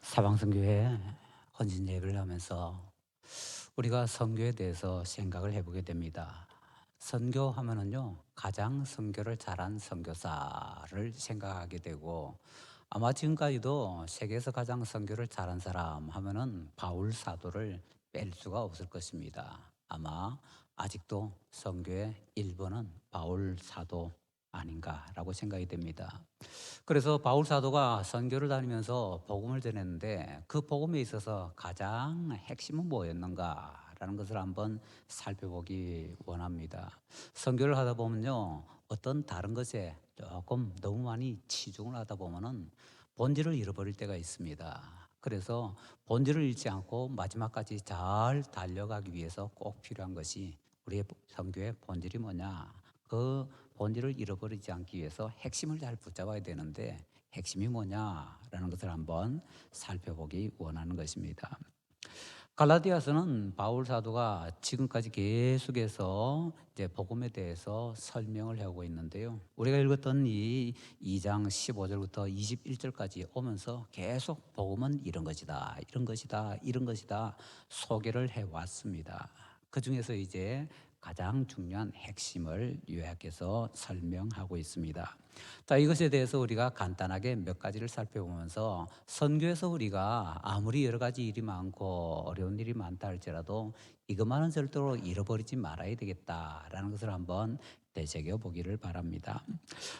사방선교회 헌신 예배를 하면서 우리가 선교에 대해서 생각을 해보게 됩니다. 선교하면은요, 가장 선교를 잘한 선교사를 생각하게 되고, 아마 지금까지도 세계에서 가장 선교를 잘한 사람 하면은 바울 사도를 뺄 수가 없을 것입니다. 아마 아직도 선교의 1번은 바울 사도 아닌가라고 생각이 됩니다. 그래서 바울 사도가 선교를 다니면서 복음을 전했는데 그 복음에 있어서 가장 핵심은 뭐였는가라는 것을 한번 살펴보기 원합니다. 선교를 하다 보면요, 어떤 다른 것에 조금 너무 많이 치중을 하다 보면은 본질을 잃어버릴 때가 있습니다. 그래서 본질을 잃지 않고 마지막까지 잘 달려가기 위해서 꼭 필요한 것이 우리의 선교의 본질이 뭐냐? 그 본질을 잃어버리지 않기 위해서 핵심을 잘 붙잡아야 되는데 핵심이 뭐냐라는 것을 한번 살펴보기 원하는 것입니다. 갈라디아서는 바울 사도가 지금까지 계속해서 이제 복음에 대해서 설명을 하고 있는데요. 우리가 읽었던 이 2장 15절부터 21절까지 오면서 계속 복음은 이런 것이다, 이런 것이다, 이런 것이다 소개를 해 왔습니다. 그 중에서 이제 가장 중요한 핵심을 요약해서 설명하고 있습니다. 자, 이것에 대해서 우리가 간단하게 몇 가지를 살펴보면서 선교에서 우리가 아무리 여러 가지 일이 많고 어려운 일이 많다 할지라도 이것만은 절대로 잃어버리지 말아야 되겠다라는 것을 한번 되새겨 보기를 바랍니다.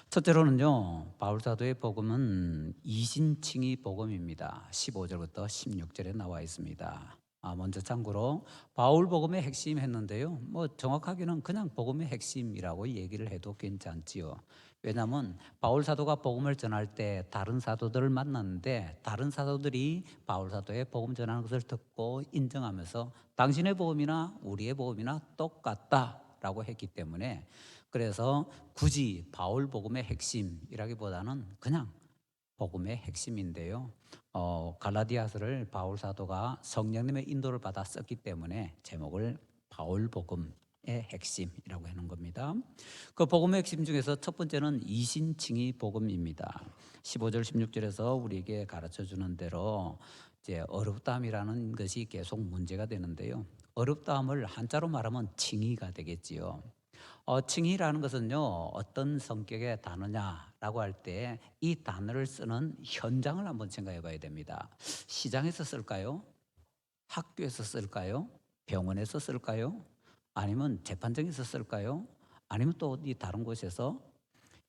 첫째로는요, 바울 사도의 복음은 이신칭의 복음입니다. 15절부터 16절에 나와 있습니다. 먼저 참고로 바울 복음의 핵심 했는데요. 정확하게는 그냥 복음의 핵심이라고 얘기를 해도 괜찮지요. 왜냐하면 바울 사도가 복음을 전할 때 다른 사도들을 만났는데 다른 사도들이 바울 사도의 복음 전하는 것을 듣고 인정하면서 당신의 복음이나 우리의 복음이나 똑같다라고 했기 때문에, 그래서 굳이 바울 복음의 핵심이라기보다는 그냥 복음의 핵심인데요. 갈라디아서를 바울 사도가 성령님의 인도를 받아 썼기 때문에 제목을 바울 복음의 핵심이라고 하는 겁니다. 그 복음의 핵심 중에서 첫 번째는 이신칭의 복음입니다. 15절 16절에서 우리에게 가르쳐 주는 대로 이제 어렵다함이라는 것이 계속 문제가 되는데요. 어렵다함을 한자로 말하면 칭의가 되겠지요. 칭의라는 것은요, 어떤 성격의 단어냐라고 할 때 이 단어를 쓰는 현장을 한번 생각해 봐야 됩니다. 시장에서 쓸까요? 학교에서 쓸까요? 병원에서 쓸까요? 아니면 재판정에서 쓸까요? 아니면 또 어디 다른 곳에서?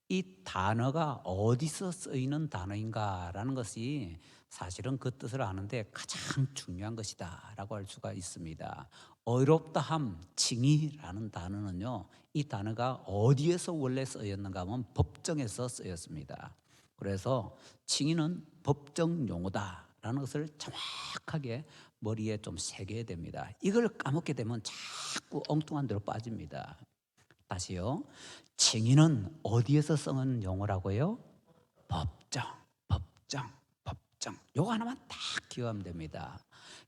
이 단어가 어디서 쓰이는 단어인가라는 것이 사실은 그 뜻을 아는데 가장 중요한 것이다라고 할 수가 있습니다. 어렵다함, 칭의라는 단어는요, 이 단어가 어디에서 원래 쓰였는가 하면 법정에서 쓰였습니다. 그래서 칭의는 법정 용어다라는 것을 정확하게 머리에 좀 새겨야 됩니다. 이걸 까먹게 되면 자꾸 엉뚱한 데로 빠집니다. 다시요. 칭의는 어디에서 쓰는 용어라고요? 법정, 법정, 법정. 요거 하나만 딱 기억하면 됩니다.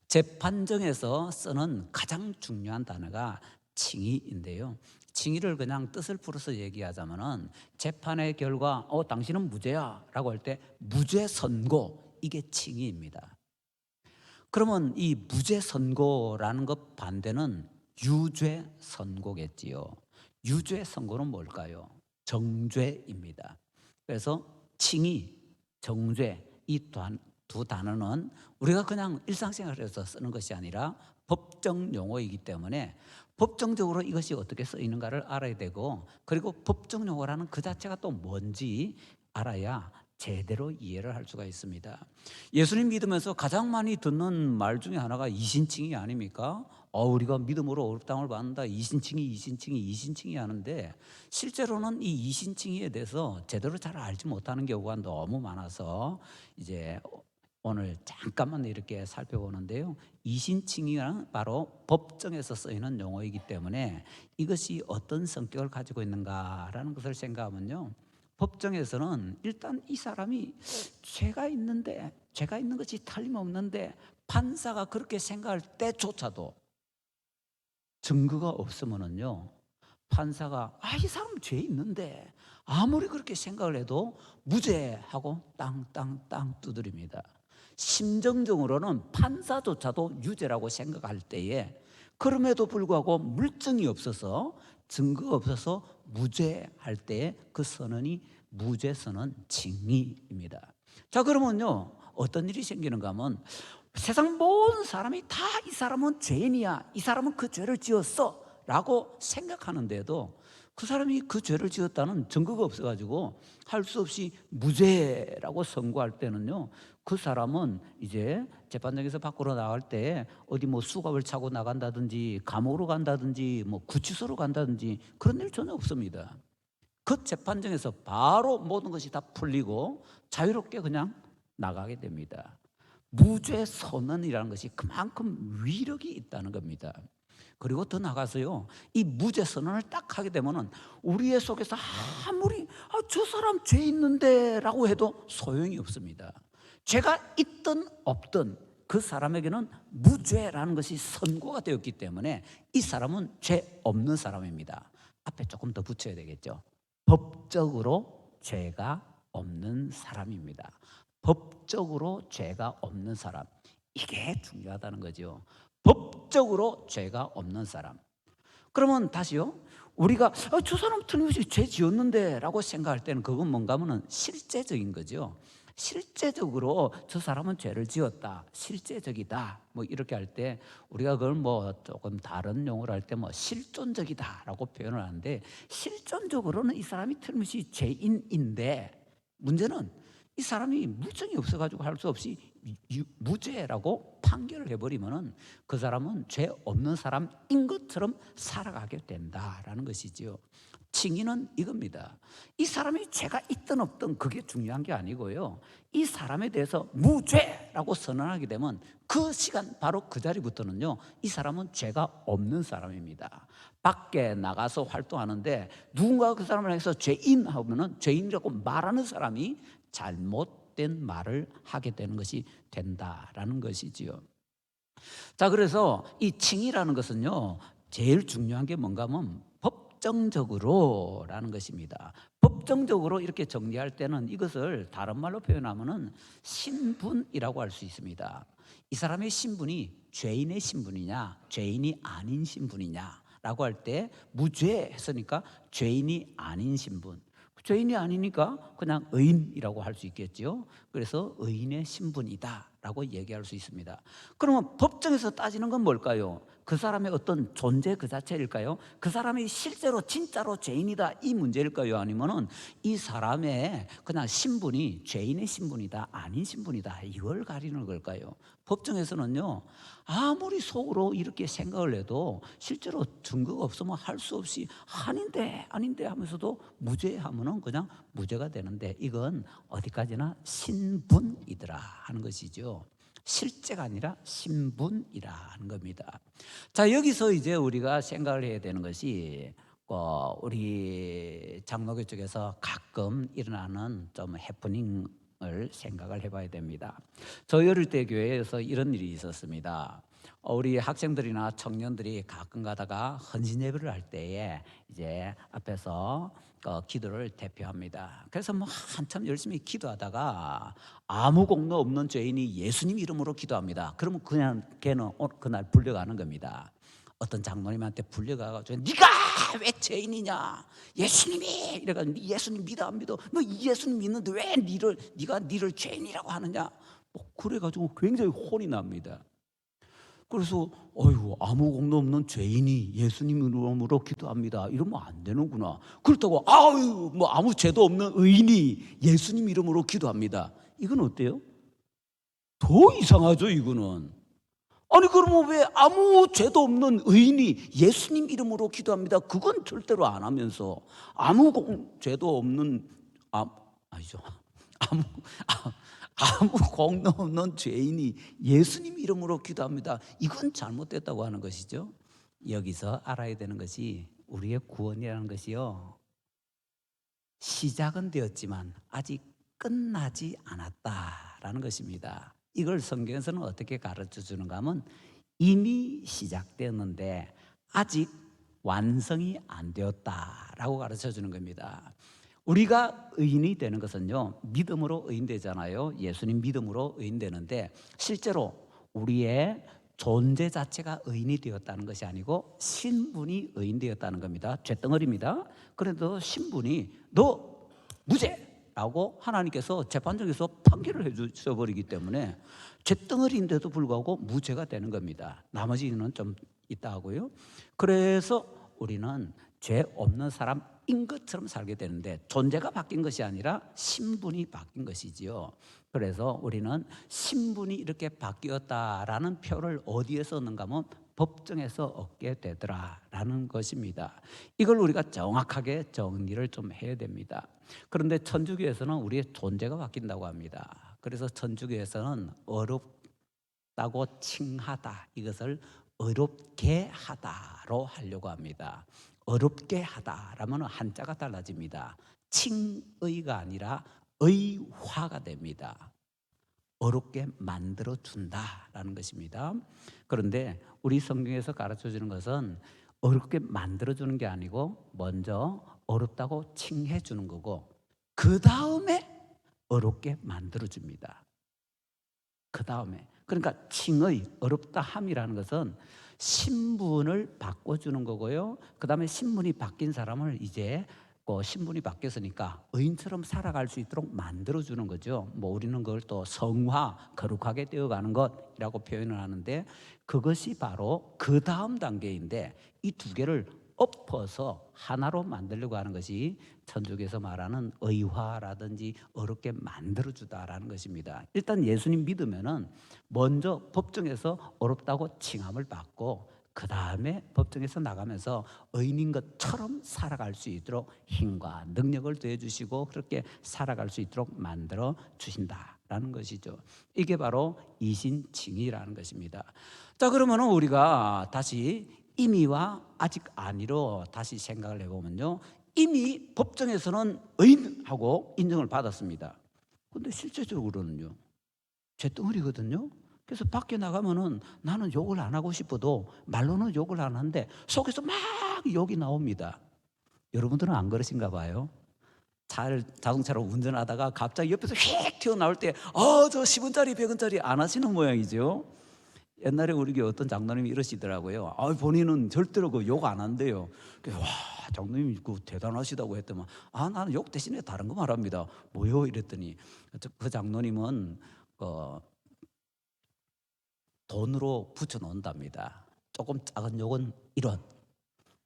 재판정에서 쓰는 가장 중요한 단어가 칭의인데요. 칭의를 그냥 뜻을 풀어서 얘기하자면은 재판의 결과 당신은 무죄야라고 할 때 무죄 선고, 이게 칭의입니다. 그러면 이 무죄 선고라는 것 반대는 유죄 선고겠지요. 유죄 선고는 뭘까요? 정죄입니다. 그래서 칭의, 정죄, 이 두 단어는 우리가 그냥 일상생활에서 쓰는 것이 아니라 법정 용어이기 때문에 법정적으로 이것이 어떻게 쓰이는가를 알아야 되고, 그리고 법정 용어라는 그 자체가 또 뭔지 알아야 제대로 이해를 할 수가 있습니다. 예수님 믿으면서 가장 많이 듣는 말 중에 하나가 이신칭이 아닙니까? 우리가 믿음으로 어렵다함을 받는다. 이신칭이 하는데, 실제로는 이 이신칭의에 대해서 제대로 잘 알지 못하는 경우가 너무 많아서 이제 오늘 잠깐만 이렇게 살펴보는데요. 이신칭의는 바로 법정에서 쓰이는 용어이기 때문에 이것이 어떤 성격을 가지고 있는가라는 것을 생각하면요, 법정에서는 일단 이 사람이 죄가 있는 것이 틀림없는데 판사가 그렇게 생각할 때조차도 증거가 없으면은요, 판사가 이 사람 죄 있는데 아무리 그렇게 생각을 해도 무죄하고 땅땅땅 두드립니다. 심정적으로는 판사조차도 유죄라고 생각할 때에 그럼에도 불구하고 물증이 없어서 증거가 없어서 무죄할 때에 그 선언이 무죄 선언 징의입니다. 자, 그러면요 어떤 일이 생기는가 하면 세상 모든 사람이 다 이 사람은 죄인이야, 이 사람은 그 죄를 지었어 라고 생각하는데도 그 사람이 그 죄를 지었다는 증거가 없어가지고 할 수 없이 무죄라고 선고할 때는요 그 사람은 이제 재판장에서 밖으로 나갈 때 어디 뭐 수갑을 차고 나간다든지 감옥으로 간다든지 뭐 구치소로 간다든지 그런 일 전혀 없습니다. 그 재판장에서 바로 모든 것이 다 풀리고 자유롭게 그냥 나가게 됩니다. 무죄 선언이라는 것이 그만큼 위력이 있다는 겁니다. 그리고 더 나가서요 이 무죄 선언을 딱 하게 되면은 우리의 속에서 아무리 저 사람 죄 있는데 라고 해도 소용이 없습니다. 죄가 있든 없든 그 사람에게는 무죄라는 것이 선고가 되었기 때문에 이 사람은 죄 없는 사람입니다. 앞에 조금 더 붙여야 되겠죠. 법적으로 죄가 없는 사람입니다. 법적으로 죄가 없는 사람, 이게 중요하다는 거죠. 법적으로 죄가 없는 사람. 그러면 다시요 우리가 저 사람 틀림없이 죄 지었는데 라고 생각할 때는 그건 뭔가 하면 실제적인 거죠. 실제적으로 저 사람은 죄를 지었다, 실제적이다 뭐 이렇게 할 때 우리가 그걸 뭐 조금 다른 용어로 할 때 뭐 실존적이다 라고 표현을 하는데, 실존적으로는 이 사람이 틀림없이 죄인인데 문제는 이 사람이 물증이 없어가지고 할 수 없이 무죄라고 판결을 해버리면은 그 사람은 죄 없는 사람인 것처럼 살아가게 된다라는 것이지요. 칭의는 이겁니다. 이 사람이 죄가 있든 없든 그게 중요한 게 아니고요, 이 사람에 대해서 무죄라고 선언하게 되면 그 시간 바로 그 자리부터는요 이 사람은 죄가 없는 사람입니다. 밖에 나가서 활동하는데 누군가 그 사람을 해서 죄인 하면은 죄인이라고 말하는 사람이 잘못된 말을 하게 되는 것이 된다라는 것이지요. 자, 그래서 이 칭의라는 것은요 제일 중요한 게 뭔가 하면 법정적으로라는 것입니다. 법정적으로 이렇게 정리할 때는 이것을 다른 말로 표현하면은 신분이라고 할 수 있습니다. 이 사람의 신분이 죄인의 신분이냐 죄인이 아닌 신분이냐라고 할 때 무죄 했으니까 죄인이 아닌 신분, 죄인이 아니니까 그냥 의인이라고 할 수 있겠죠. 그래서 의인의 신분이다라고 얘기할 수 있습니다. 그러면 법정에서 따지는 건 뭘까요? 그 사람의 어떤 존재 그 자체일까요? 그 사람이 실제로 진짜로 죄인이다 이 문제일까요? 아니면은 이 사람의 그냥 신분이 죄인의 신분이다 아닌 신분이다 이걸 가리는 걸까요? 법정에서는요 아무리 속으로 이렇게 생각을 해도 실제로 증거가 없으면 할 수 없이 아닌데 하면서도 무죄하면은 그냥 무죄가 되는데, 이건 어디까지나 신분이더라 하는 것이죠. 실제가 아니라 신분이라는 겁니다. 자, 여기서 이제 우리가 생각을 해야 되는 것이 우리 장로교 쪽에서 가끔 일어나는 좀 해프닝을 생각을 해봐야 됩니다. 저 어릴 때 교회에서 이런 일이 있었습니다. 우리 학생들이나 청년들이 가끔 가다가 헌신 예배를 할 때에 이제 앞에서 기도를 대표합니다. 그래서 뭐 한참 열심히 기도하다가 아무 공로 없는 죄인이 예수님 이름으로 기도합니다. 그러면 그냥 걔는 그날 불려가는 겁니다. 어떤 장로님한테 불려가가지고 네가 왜 죄인이냐, 예수님이 이래가지고 예수님 믿어 안 믿어, 너 예수님 믿는데 왜 네가 니를 죄인이라고 하느냐, 그래가지고 굉장히 혼이 납니다. 그래서 어이구 아무 공로 없는 죄인이 예수님 이름으로 기도합니다 이러면 안 되는구나. 그렇다고 아유 뭐 아무 죄도 없는 의인이 예수님 이름으로 기도합니다, 이건 어때요? 더 이상하죠 이거는. 아니 그러면 왜 아무 죄도 없는 의인이 예수님 이름으로 기도합니다 그건 절대로 안 하면서 아무 죄도 없는 아니죠 아무 아무 공로 없는 죄인이 예수님 이름으로 기도합니다, 이건 잘못됐다고 하는 것이죠. 여기서 알아야 되는 것이 우리의 구원이라는 것이요 시작은 되었지만 아직 끝나지 않았다라는 것입니다. 이걸 성경에서는 어떻게 가르쳐 주는가 하면 이미 시작되었는데 아직 완성이 안 되었다라고 가르쳐 주는 겁니다. 우리가 의인이 되는 것은요, 믿음으로 의인되잖아요. 예수님 믿음으로 의인되는데 실제로 우리의 존재 자체가 의인이 되었다는 것이 아니고 신분이 의인되었다는 겁니다. 쇳덩어리입니다. 그래도 신분이 너 무죄라고 하나님께서 재판정에서 판결을 해주셔버리기 때문에 쇳덩어리인데도 불구하고 무죄가 되는 겁니다. 나머지는 좀 있다 하고요. 그래서 우리는 죄 없는 사람인 것처럼 살게 되는데 존재가 바뀐 것이 아니라 신분이 바뀐 것이지요. 그래서 우리는 신분이 이렇게 바뀌었다라는 표를 어디에서 얻는가 하면 법정에서 얻게 되더라라는 것입니다. 이걸 우리가 정확하게 정리를 좀 해야 됩니다. 그런데 천주교에서는 우리의 존재가 바뀐다고 합니다. 그래서 천주교에서는 어렵다고 칭하다, 이것을 어렵게 하다로 하려고 합니다. 어렵게 하다라면 한자가 달라집니다. 칭의가 아니라 의화가 됩니다. 어렵게 만들어준다라는 것입니다. 그런데 우리 성경에서 가르쳐주는 것은 어렵게 만들어주는 게 아니고 먼저 어렵다고 칭해주는 거고 그 다음에 어렵게 만들어줍니다. 그 다음에, 그러니까 칭의, 어렵다 함이라는 것은 신분을 바꿔주는 거고요. 그 다음에 신분이 바뀐 사람을 이제 신분이 바뀌었으니까 의인처럼 살아갈 수 있도록 만들어주는 거죠. 우리는 그걸 또 성화, 거룩하게 되어가는 것이라고 표현을 하는데 그것이 바로 그 다음 단계인데 이 두 개를 엎어서 하나로 만들려고 하는 것이 천주교에서 말하는 의화라든지 어렵게 만들어주다라는 것입니다. 일단 예수님 믿으면은 먼저 법정에서 어렵다고 칭함을 받고 그 다음에 법정에서 나가면서 의인인 것처럼 살아갈 수 있도록 힘과 능력을 더해주시고 그렇게 살아갈 수 있도록 만들어 주신다라는 것이죠. 이게 바로 이신칭의라는 것입니다. 자, 그러면 우리가 다시 임의와 아직 아니로 다시 생각을 해보면요, 이미 법정에서는 의인하고 인정을 받았습니다. 그런데 실제적으로는요, 쇳덩어리거든요. 그래서 밖에 나가면은 나는 욕을 안 하고 싶어도 말로는 욕을 안 하는데 속에서 막 욕이 나옵니다. 여러분들은 안 그러신가 봐요. 자동차로 운전하다가 갑자기 옆에서 휙 튀어나올 때 저 10원짜리 100원짜리 안 하시는 모양이죠. 옛날에 우리 교회 어떤 장로님이 이러시더라고요. 본인은 절대로 그 욕 안 한대요. 그래서 와, 장로님이 그 대단하시다고 했더만 나는 욕 대신에 다른 거 말합니다. 뭐요? 이랬더니 그 장로님은 돈으로 붙여 놓는답니다. 조금 작은 욕은 1원,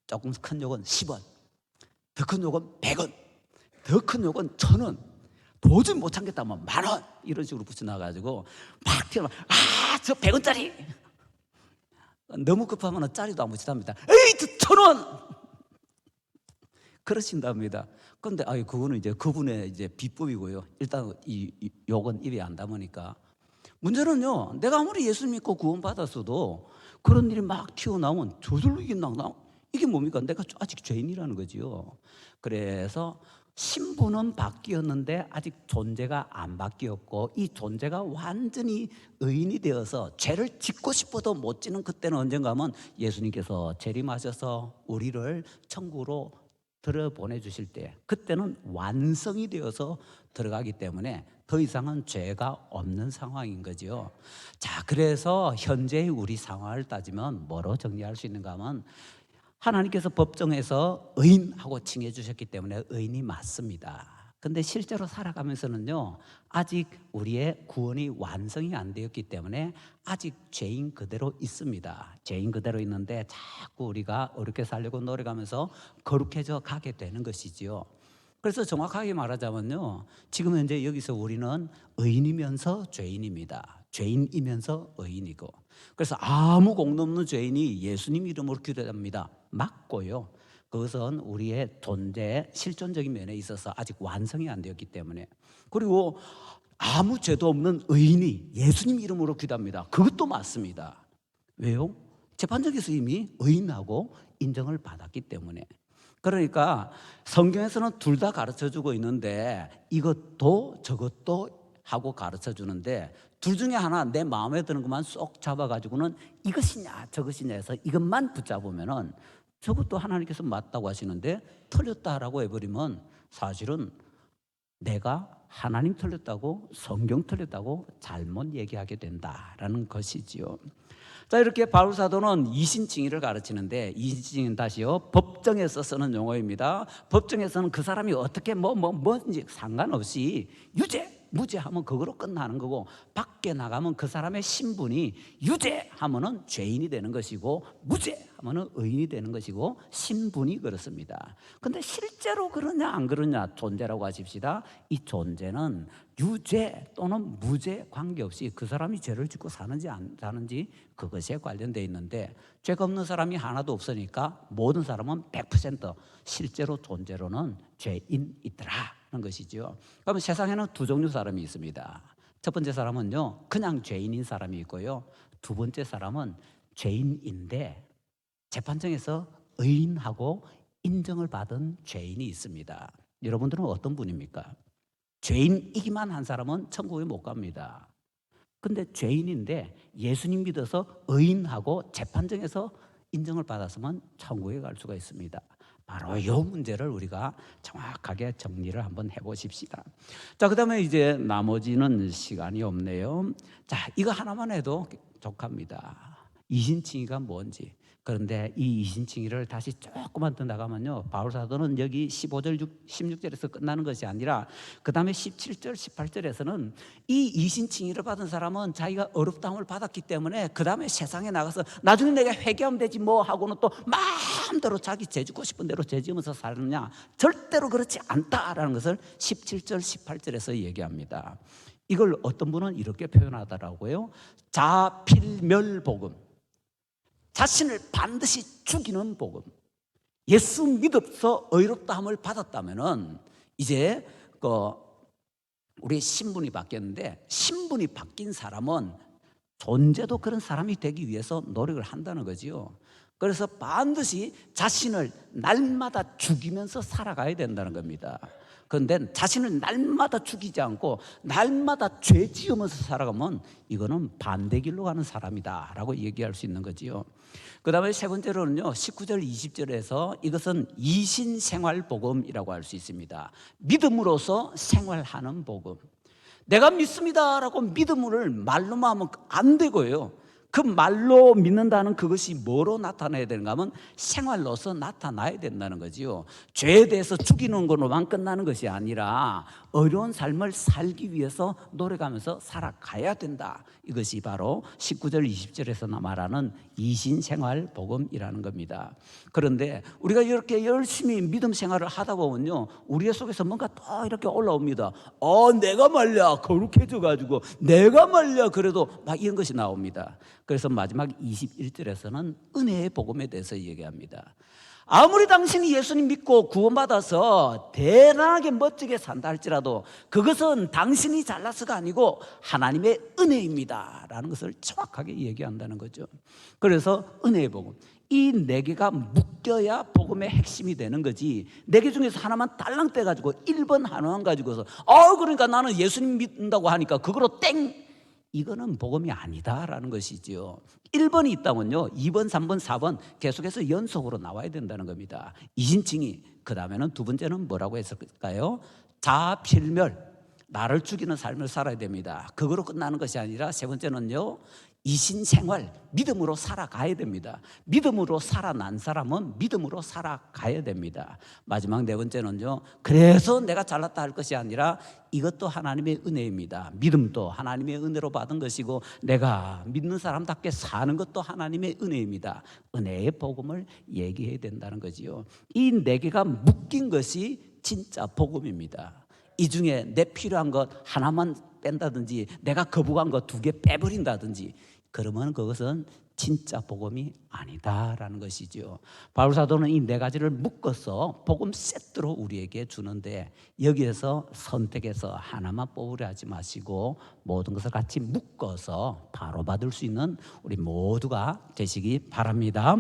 조금 큰 욕은 10원, 더 큰 욕은 100원, 더 큰 욕은 1000원, 도저히 못 참겠다면 10,000원, 이런 식으로 붙여놔가지고 막 튀어나와. 저 100원짜리 너무 급하면 짜리도 안 붙이답니다. 에이, 저 1,000원 그러신답니다. 그런데 그거는 이제 그분의 이제 비법이고요. 일단 이 욕은 입에 안 담으니까. 문제는요, 내가 아무리 예수 믿고 구원받았어도 그런 일이 막 튀어나오면 저절로 이게 뭡니까? 내가 아직 죄인이라는 거지요. 그래서 신분은 바뀌었는데 아직 존재가 안 바뀌었고 이 존재가 완전히 의인이 되어서 죄를 짓고 싶어도 못 짓는 그때는 언젠가 하면 예수님께서 재림하셔서 우리를 천국으로 들어보내주실 때 그때는 완성이 되어서 들어가기 때문에 더 이상은 죄가 없는 상황인 거죠. 자, 그래서 현재의 우리 상황을 따지면 뭐로 정리할 수 있는가 하면 하나님께서 법정에서 의인하고 칭해 주셨기 때문에 의인이 맞습니다. 근데 실제로 살아가면서는요, 아직 우리의 구원이 완성이 안 되었기 때문에 아직 죄인 그대로 있습니다. 죄인 그대로 있는데 자꾸 우리가 어렵게 살려고 노력하면서 거룩해져 가게 되는 것이지요. 그래서 정확하게 말하자면요, 지금 현재 여기서 우리는 의인이면서 죄인입니다. 죄인이면서 의인이고, 그래서 아무 공도 없는 죄인이 예수님 이름으로 기도합니다. 맞고요. 그것은 우리의 존재 실존적인 면에 있어서 아직 완성이 안 되었기 때문에. 그리고 아무 죄도 없는 의인이 예수님 이름으로 기도합니다. 그것도 맞습니다. 왜요? 재판정에서 이미 의인하고 인정을 받았기 때문에. 그러니까 성경에서는 둘 다 가르쳐주고 있는데 이것도 저것도 하고 가르쳐주는데 둘 중에 하나 내 마음에 드는 것만 쏙 잡아가지고는 이것이냐 저것이냐 해서 이것만 붙잡으면은 저것도 하나님께서 맞다고 하시는데 틀렸다라고 해버리면 사실은 내가 하나님 틀렸다고, 성경 틀렸다고 잘못 얘기하게 된다라는 것이지요. 자, 이렇게 바울 사도는 이신칭의를 가르치는데, 이신칭의는 다시요 법정에서 쓰는 용어입니다. 법정에서는 그 사람이 어떻게 뭐든지 상관없이 유죄 무죄하면 그거로 끝나는 거고, 밖에 나가면 그 사람의 신분이 유죄하면은 죄인이 되는 것이고, 무죄하면은 의인이 되는 것이고, 신분이 그렇습니다. 근데 실제로 그러냐 안 그러냐 존재라고 하십시다. 이 존재는 유죄 또는 무죄 관계없이 그 사람이 죄를 짓고 사는지 안 사는지 그것에 관련되어 있는데, 죄가 없는 사람이 하나도 없으니까 모든 사람은 100% 실제로 존재로는 죄인이더라는 것이죠. 그러면 세상에는 두 종류 사람이 있습니다. 첫 번째 사람은요 그냥 죄인인 사람이 있고요, 두 번째 사람은 죄인인데 재판정에서 의인하고 인정을 받은 죄인이 있습니다. 여러분들은 어떤 분입니까? 죄인이기만 한 사람은 천국에 못 갑니다. 근데 죄인인데 예수님 믿어서 의인하고 재판정에서 인정을 받았으면 천국에 갈 수가 있습니다. 바로 이 문제를 우리가 정확하게 정리를 한번 해보십시다. 자, 그 다음에 이제 나머지는 시간이 없네요. 자, 이거 하나만 해도 족합니다. 이신칭의가 뭔지. 그런데 이 이신칭의를 다시 조금만 더 나가면요, 바울 사도는 여기 15절 16절에서 끝나는 것이 아니라 그 다음에 17절 18절에서는 이 이신칭의를 받은 사람은 자기가 어렵다함을 받았기 때문에 그 다음에 세상에 나가서 나중에 내가 회개하면 되지 뭐 하고는 또 마음대로 자기 죄 짓고 싶은 대로 죄 지으면서 사느냐, 절대로 그렇지 않다라는 것을 17절 18절에서 얘기합니다. 이걸 어떤 분은 이렇게 표현하더라고요. 자필멸복음, 자신을 반드시 죽이는 복음. 예수 믿어서 의롭다함을 받았다면은 이제 우리 신분이 바뀌었는데, 신분이 바뀐 사람은 존재도 그런 사람이 되기 위해서 노력을 한다는 거지요. 그래서 반드시 자신을 날마다 죽이면서 살아가야 된다는 겁니다. 그런데 자신을 날마다 죽이지 않고 날마다 죄 지으면서 살아가면 이거는 반대길로 가는 사람이다 라고 얘기할 수 있는 거지요. 그 다음에 세 번째로는요 19절 20절에서 이것은 이신생활복음이라고 할 수 있습니다. 믿음으로서 생활하는 복음. 내가 믿습니다라고 믿음을 말로만 하면 안 되고요, 그 말로 믿는다는 그것이 뭐로 나타나야 되는가 하면 생활로서 나타나야 된다는 거지요. 죄에 대해서 죽이는 것로만 끝나는 것이 아니라 어려운 삶을 살기 위해서 노력하면서 살아가야 된다. 이것이 바로 19절 20절에서 말하는 이신생활 복음이라는 겁니다. 그런데 우리가 이렇게 열심히 믿음 생활을 하다 보면요, 우리 속에서 뭔가 또 이렇게 올라옵니다. 내가 말야 거룩해져 가지고, 내가 말야 그래도 막 이런 것이 나옵니다. 그래서 마지막 21절에서는 은혜의 복음에 대해서 얘기합니다. 아무리 당신이 예수님 믿고 구원받아서 대단하게 멋지게 산다 할지라도 그것은 당신이 잘나서가 아니고 하나님의 은혜입니다 라는 것을 정확하게 얘기한다는 거죠. 그래서 은혜의 복음, 이 네 개가 묶여야 복음의 핵심이 되는 거지, 네 개 중에서 하나만 딸랑 떼가지고 1번 하나만 가지고서 그러니까 나는 예수님 믿는다고 하니까 그거로 땡, 이거는 복음이 아니다라는 것이지요. 1번이 있다면요 2번 3번 4번 계속해서 연속으로 나와야 된다는 겁니다. 이신칭의, 그 다음에는 두 번째는 뭐라고 했을까요? 자필멸, 나를 죽이는 삶을 살아야 됩니다. 그거로 끝나는 것이 아니라 세 번째는요 이신생활, 믿음으로 살아가야 됩니다. 믿음으로 살아난 사람은 믿음으로 살아가야 됩니다. 마지막 네 번째는요, 그래서 내가 잘났다 할 것이 아니라 이것도 하나님의 은혜입니다. 믿음도 하나님의 은혜로 받은 것이고 내가 믿는 사람답게 사는 것도 하나님의 은혜입니다. 은혜의 복음을 얘기해야 된다는 거지요. 이 네 개가 묶인 것이 진짜 복음입니다. 이 중에 내 필요한 것 하나만 뺀다든지 내가 거부한 것 2개 빼버린다든지 그러면 그것은 진짜 복음이 아니다라는 것이죠. 바울 사도는 이 네 가지를 묶어서 복음 세트로 우리에게 주는데, 여기에서 선택해서 하나만 뽑으려 하지 마시고 모든 것을 같이 묶어서 바로 받을 수 있는 우리 모두가 되시기 바랍니다.